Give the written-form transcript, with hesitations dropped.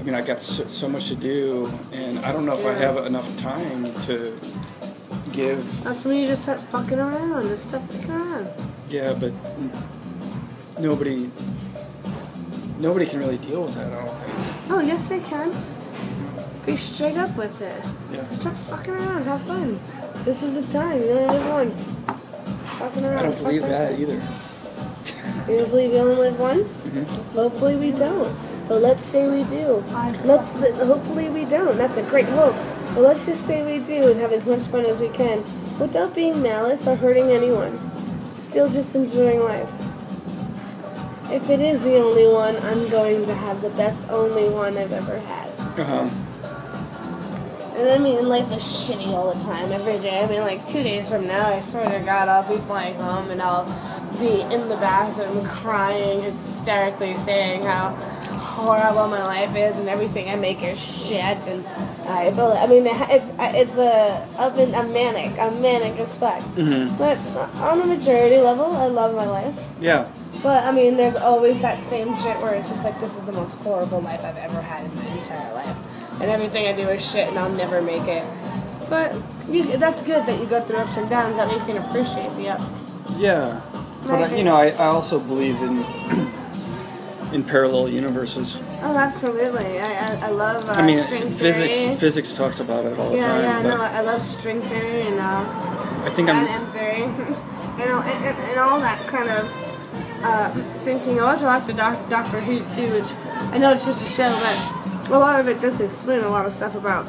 I mean, I got so much to do, and I don't know if I have enough time to give. That's when you just start fucking around. Just stop fucking around. Yeah, but nobody can really deal with that, I don't think. Oh, yes they can. Be straight up with it. Yeah. Stop fucking around. Have fun. This is the time. You only live once. Fucking around. I don't believe that either. You don't believe you only live once? Mm-hmm. Hopefully we don't. But let's say we do. Hopefully we don't. That's a great hope. But let's just say we do and have as much fun as we can without being malice or hurting anyone. Still just enjoying life. If it is the only one, I'm going to have the best only one I've ever had. Uh-huh. And I mean, life is shitty all the time, every day. I mean, like 2 days from now, I swear to God, I'll be flying home and I'll be in the bathroom crying hysterically, saying how horrible my life is and everything I make is shit. And I'm manic as fuck. Mm-hmm. But on a maturity level, I love my life. Yeah. But I mean, there's always that same shit where it's just like, this is the most horrible life I've ever had in my entire life. And everything I do is shit and I'll never make it. But that's good that you go through ups and downs. That makes you appreciate the ups. Yeah. But, I also believe in parallel universes. Oh, absolutely. I love string physics theory. Physics talks about it all the time. Yeah, no, I love string theory and I think M theory. and all that kind of thinking. I watch a lot of Doctor Who too, which I know it's just a show, but a lot of it does explain a lot of stuff about